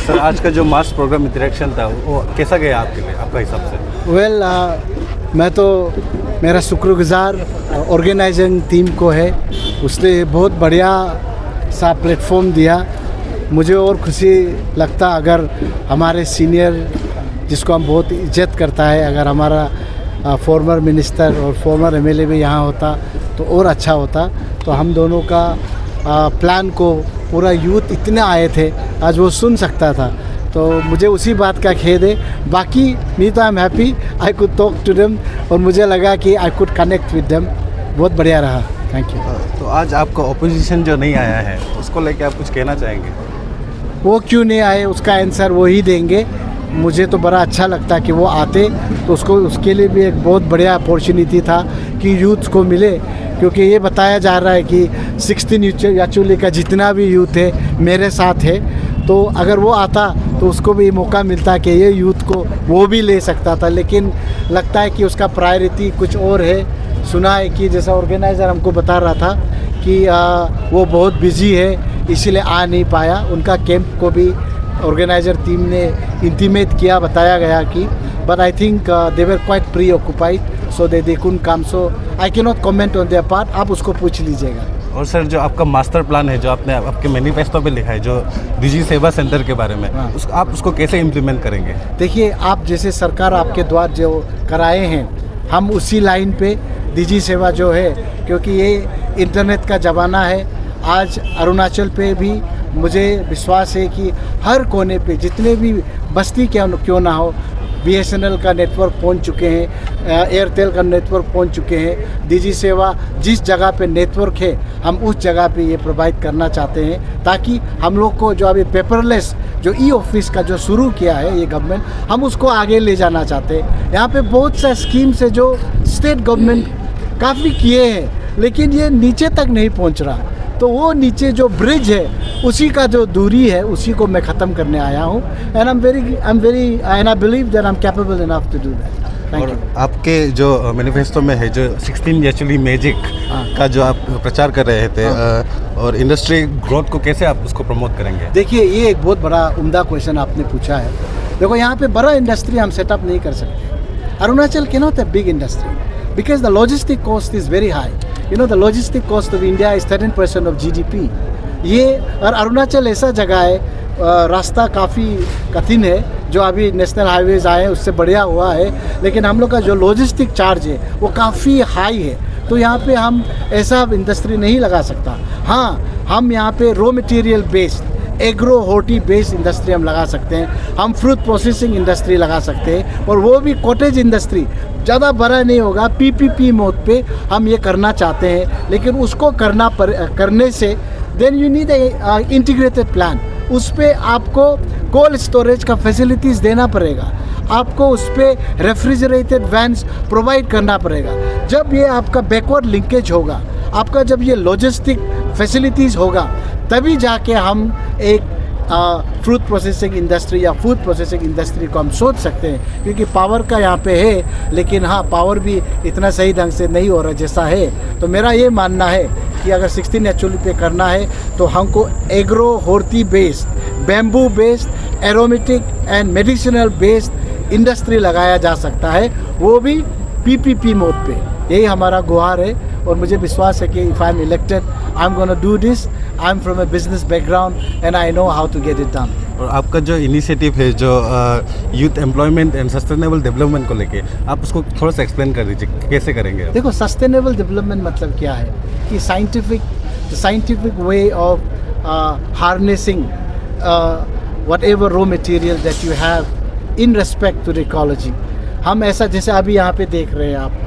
Sir आज का जो मास प्रोग्राम इंटरेक्शन था वो कैसा गया आपके लिए, आपका हिसाब से? वेल मैं तो मेरा शुक्रगुजार ऑर्गेनाइजिंग टीम को है, उसने बहुत बढ़िया सा प्लेटफॉर्म दिया। मुझे और खुशी लगता अगर हमारे सीनियर जिसको हम बहुत इज्जत करता है, अगर हमारा फॉर्मर मिनिस्टर और फॉर्मर एमएलए भी यहाँ होता तो और अच्छा होता। तो हम दोनों का प्लान को पूरा यूथ इतने आए थे, आज वो सुन सकता था, तो मुझे उसी बात का खेद है। बाकी मी तो I am happy I could talk to them और मुझे लगा कि I could connect with them, बहुत बढ़िया रहा। Thank you. तो आज आपका ओपोजिशन जो नहीं आया है उसको लेके आप कुछ कहना चाहेंगे? वो क्यों नहीं आए उसका आंसर वो ही देंगे। मुझे तो बड़ा अच्छा लगता कि वो आते, तो उसके लिए भी एक बहुत बढ़िया अपॉर्चुनिटी था कि यूथ को मिले, क्योंकि ये बताया जा रहा है कि 16 याचुली का जितना भी यूथ है मेरे साथ है, तो अगर वो आता तो उसको भी मौका मिलता कि ये यूथ को वो भी ले सकता था। लेकिन लगता है कि उसका प्रायोरिटी कुछ और है। सुना है कि जैसा ऑर्गेनाइज़र हमको बता रहा था कि वो बहुत बिजी है इसीलिए आ नहीं पाया। उनका कैंप को भी ऑर्गेनाइज़र टीम ने इंटीमेट किया, बताया गया कि but I think they were quite pre occupied so they couldn't come, so I can not comment on their part. आप उसको पूछ लीजिएगा। और सर जो आपका मास्टर प्लान है जो आपने आपके मैनिफेस्टो पे लिखा है जो डिजी सेवा सेंटर के बारे में, हाँ। आप उसको कैसे इम्प्लीमेंट करेंगे? देखिए, आप जैसे सरकार आपके द्वार जो कराए हैं, हम उसी लाइन पे डिजी सेवा जो है, क्योंकि ये इंटरनेट का ज़माना है। आज अरुणाचल पे भी मुझे विश्वास है कि हर कोने पे जितने भी बस्ती क्यों ना हो, बीएसएनएल का नेटवर्क पहुंच चुके हैं, एयरटेल का नेटवर्क पहुंच चुके हैं। डिजी सेवा जिस जगह पे नेटवर्क है हम उस जगह पे ये प्रोवाइड करना चाहते हैं, ताकि हम लोग को जो अभी पेपरलेस जो ई ऑफिस का जो शुरू किया है ये गवर्नमेंट, हम उसको आगे ले जाना चाहते हैं। यहाँ पे बहुत सा स्कीम्स है जो स्टेट गवर्नमेंट काफ़ी किए हैं, लेकिन ये नीचे तक नहीं पहुँच रहा। तो वो नीचे जो ब्रिज है उसी का जो दूरी है उसी को मैं ख़त्म करने आया हूँ। And I am very and I believe that I am capable enough to do that. Thank you. आपके जो मैनिफेस्टो में है जो 16 याचुली मैजिक का जो आप प्रचार कर रहे थे, और इंडस्ट्री ग्रोथ को कैसे आप उसको प्रमोट करेंगे? देखिए, ये एक बहुत बड़ा उम्दा क्वेश्चन आपने पूछा है। देखो, यहाँ पे बड़ा इंडस्ट्री हम सेटअप नहीं कर सकते। Arunachal can not a big industry because the logistic cost is very high. You know, the logistic cost of India is 13% of GDP. ये और अरुणाचल ऐसा जगह है, रास्ता काफ़ी कठिन है, जो अभी नेशनल हाईवेज आए हैं उससे बढ़िया हुआ है, लेकिन हम लोग का जो लॉजिस्टिक चार्ज है वो काफ़ी हाई है। तो यहाँ पे हम ऐसा इंडस्ट्री नहीं लगा सकता। हाँ, हम यहाँ पे raw material based agro horti based industry हम लगा सकते हैं। हम फ्रूट प्रोसेसिंग इंडस्ट्री लगा सकते हैं, और वो भी कॉटेज इंडस्ट्री, ज़्यादा बड़ा नहीं होगा, पीपीपी मोड पे हम ये करना चाहते हैं। लेकिन उसको करने से then you need a integrated plan. उस पर आपको कोल्ड स्टोरेज का फैसिलिटीज़ देना पड़ेगा, आपको उस पर रेफ्रिजरेटेड वैन्स प्रोवाइड करना पड़ेगा। जब ये आपका बैकवर्ड लिंकेज होगा, आपका जब ये लॉजिस्टिक फैसिलिटीज़ होगा, तभी जाके हम एक फ्रूट प्रोसेसिंग इंडस्ट्री या फूड प्रोसेसिंग इंडस्ट्री को हम सोच सकते हैं। क्योंकि पावर का यहाँ पे है, लेकिन हाँ, पावर भी इतना सही ढंग से नहीं हो रहा जैसा है। तो मेरा ये मानना है कि अगर 16 एक्चुअली पे करना है तो हमको agro horti based, bamboo based, aromatic and medicinal based industry लगाया जा सकता है, वो भी पीपीपी मोड पे। यही हमारा गुहार है, और मुझे विश्वास है कि if I am elected I am gonna do this. I am from a business background and I know how to get it done. और आपका जो इनिशिएटिव है जो youth employment and sustainable development को लेके, आप उसको थोड़ा सा एक्सप्लेन कर दीजिए, कैसे करेंगे? देखो, सस्टेनेबल डेवलपमेंट मतलब क्या है कि scientific way of harnessing whatever raw material that you have in respect to the ecology। हम ऐसा जैसे अभी यहाँ पे देख रहे हैं आप,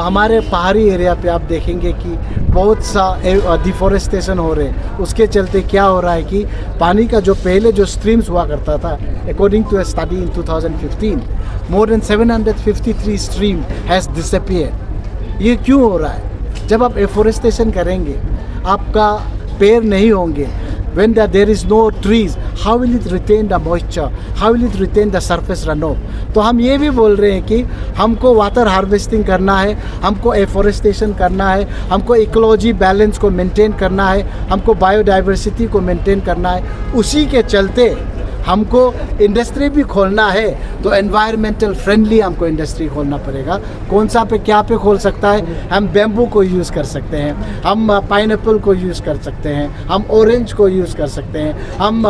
हमारे पहाड़ी एरिया पे आप देखेंगे कि बहुत सा डिफॉरेस्टेशन हो रहे हैं। उसके चलते क्या हो रहा है कि पानी का जो पहले जो स्ट्रीम्स हुआ करता था, according to a study in 2015 more than 753 stream has disappear. ये क्यों हो रहा है? जब आप एफोरेस्टेशन करेंगे, आपका पेड़ नहीं होंगे, when there is no trees, how will it retain the moisture, how will it retain the surface runoff? तो हम ये भी बोल रहे हैं कि हमको वाटर हार्वेस्टिंग करना है, हमको एफोरेस्टेशन करना है, हमको इकोलॉजी बैलेंस को मेंटेन करना है, हमको बायोडाइवर्सिटी को मेंटेन करना है। उसी के चलते हमको इंडस्ट्री भी खोलना है तो एनवायरमेंटल फ्रेंडली हमको इंडस्ट्री खोलना पड़ेगा। कौन सा पे क्या पे खोल सकता है? हम बैम्बू को यूज़ कर सकते हैं, हम पाइनएप्पल को यूज़ कर सकते हैं, हम ऑरेंज को यूज़ कर सकते हैं, हम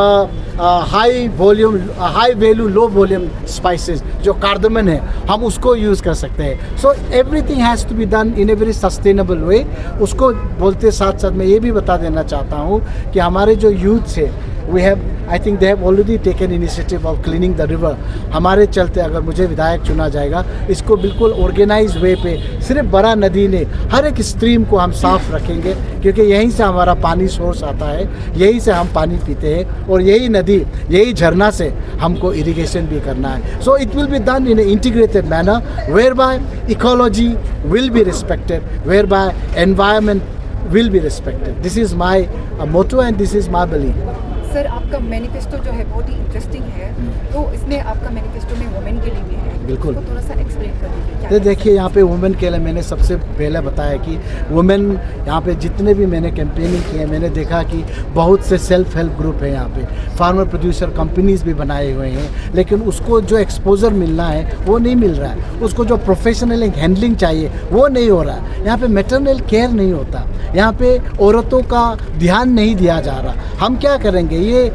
high value low volume spices जो कार्डमन है हम उसको यूज़ कर सकते हैं। So everything has to be done in a very sustainable way. उसको बोलते साथ साथ मैं ये भी बता देना चाहता हूँ कि हमारे जो यूथ है I think they have already taken initiative of cleaning the river। हमारे चलते अगर मुझे विधायक चुना जाएगा, इसको बिल्कुल ऑर्गेनाइज वे पे सिर्फ बड़ा नदी ने हर एक स्ट्रीम को हम साफ़ रखेंगे, क्योंकि यहीं से हमारा पानी सोर्स आता है, यहीं से हम पानी पीते हैं और यही नदी यही झरना से हमको इरिगेशन भी करना है। So it will be done in a integrated manner whereby ecology will be respected, whereby environment will be respected. This is my motto and this is my belief. Sir, आपका manifesto जो है बहुत ही interesting है, तो इसमें आपका manifesto में women के लिए भी है, बिल्कुल। तो थोड़ा सा एक्सप्लेन कर दीजिए। तो देखिए यहाँ पे वुमेन के लिए मैंने सबसे पहले बताया कि वुमेन यहाँ पे जितने भी मैंने कैंपेनिंग किए मैंने देखा कि बहुत से सेल्फ हेल्प ग्रुप है, यहाँ पे फार्मर प्रोड्यूसर कंपनीज भी बनाए हुए हैं, लेकिन उसको जो एक्सपोजर मिलना है वो नहीं मिल रहा है, उसको जो प्रोफेशनल हैंडलिंग चाहिए वो नहीं हो रहा है। यहाँ पे मैटरनल केयर नहीं होता, यहाँ पे औरतों का ध्यान नहीं दिया जा रहा। हम क्या करेंगे? ये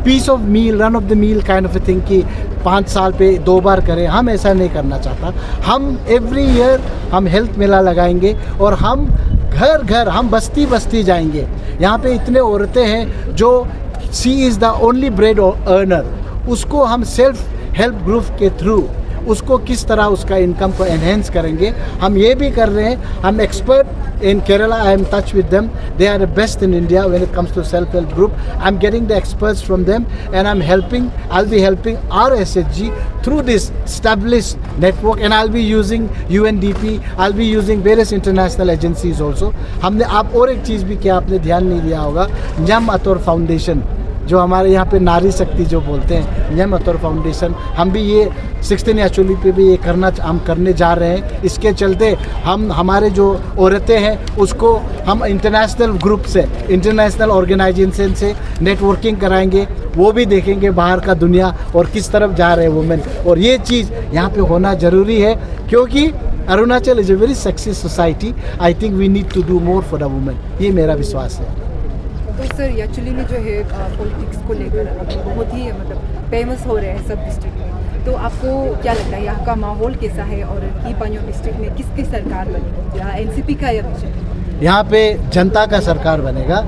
piece of meal, run of the mill kind of a thing कि 5 साल पे 2 बार करें, हम ऐसा नहीं करना चाहता। हम एवरी ईयर हम हेल्थ मेला लगाएंगे और हम घर घर हम बस्ती बस्ती जाएंगे। यहाँ पे इतने औरतें हैं जो she is the only bread earner, उसको हम सेल्फ हेल्प ग्रुप के थ्रू उसको किस तरह उसका इनकम को एनहेंस करेंगे, हम ये भी कर रहे हैं। हम expert in Kerala, I am touch with them, they are the best in India when it comes to self help group. I am getting the experts from them and I am helping, I will be helping our SHG through this established network and I'll be using UNDP, I'll be using various international agencies also। हमने आप और एक चीज़ भी क्या आपने ध्यान नहीं दिया होगा, न्याम अतौर फाउंडेशन जो हमारे यहाँ पे नारी शक्ति जो बोलते हैं, न्याम अतौर फाउंडेशन, हम भी ये 16 एक्चुअली पे भी ये हम करने जा रहे हैं। इसके चलते हम हमारे जो औरतें हैं उसको हम इंटरनेशनल ग्रुप से, इंटरनेशनल ऑर्गेनाइजेशन से नेटवर्किंग कराएंगे, वो भी देखेंगे बाहर का दुनिया और किस तरफ जा रहे हैं वुमेन। और ये चीज़ यहाँ पे होना ज़रूरी है, क्योंकि Arunachal is a very success society. I think we need to do more for the women, ये मेरा विश्वास है। तो सर एक्चुअली में जो है पॉलिटिक्स को लेकर अभी बहुत ही मतलब फेमस हो रहे हैं सब डिस्ट्रिक्ट में, तो आपको क्या लगता है यहाँ का माहौल कैसा है और की पान्यों डिस्ट्रिक्ट में किसकी सरकार बनेगी, यहाँ NCP का या बीजेपी? यहाँ पे जनता का सरकार बनेगा,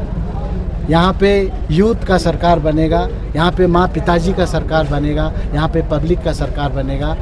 यहाँ पे यूथ का सरकार बनेगा, यहाँ पे माँ पिताजी का सरकार बनेगा, यहाँ पे पब्लिक का सरकार बनेगा।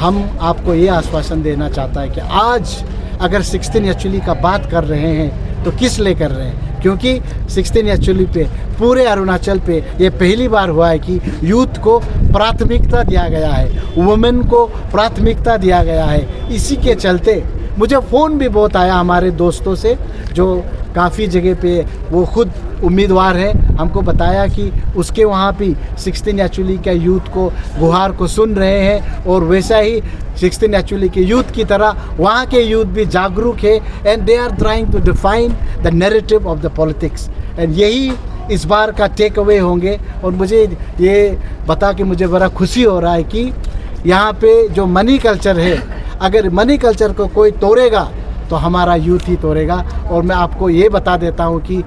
हम आपको ये आश्वासन देना चाहता है कि आज अगर 16 एक्चुअली का बात कर रहे हैं तो किस लिए कर रहे हैं? क्योंकि 16 एक्चुअली पे पूरे अरुणाचल पे ये पहली बार हुआ है कि यूथ को प्राथमिकता दिया गया है, वुमेन को प्राथमिकता दिया गया है। इसी के चलते मुझे फ़ोन भी बहुत आया हमारे दोस्तों से जो काफ़ी जगह पे वो खुद उम्मीदवार है, हमको बताया कि उसके वहाँ भी 16 एक्चुअली के यूथ को गुहार को सुन रहे हैं और वैसा ही 16 एक्चुअली के यूथ की तरह वहाँ के यूथ भी जागरूक है and they are trying to define the narrative of the politics and यही इस बार का टेक अवे होंगे। और मुझे ये बता के मुझे बड़ा खुशी हो रहा है कि यहाँ पे जो मनी कल्चर है, अगर मनी कल्चर को कोई तोड़ेगा तो हमारा यूथ ही तोड़ेगा। और मैं आपको ये बता देता हूँ कि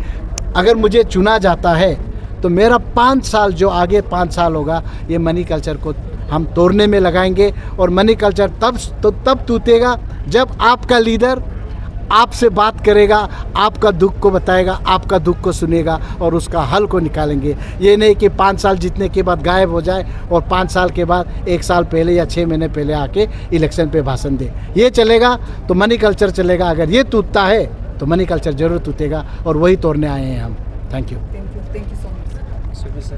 अगर मुझे चुना जाता है तो मेरा 5 साल जो आगे 5 साल होगा ये मनी कल्चर को हम तोड़ने में लगाएंगे। और मनी कल्चर तब टूटेगा जब आपका लीडर आपसे बात करेगा, आपका दुख को बताएगा, आपका दुख को सुनेगा और उसका हल को निकालेंगे। ये नहीं कि 5 साल जीतने के बाद गायब हो जाए और 5 साल के बाद 1 साल पहले या 6 महीने पहले आके इलेक्शन पे भाषण दे। ये चलेगा तो मनी कल्चर चलेगा, अगर ये टूटता है तो मनी कल्चर जरूर टूटेगा और वही तोड़ने आए हैं हम। Thank you. Thank you so much.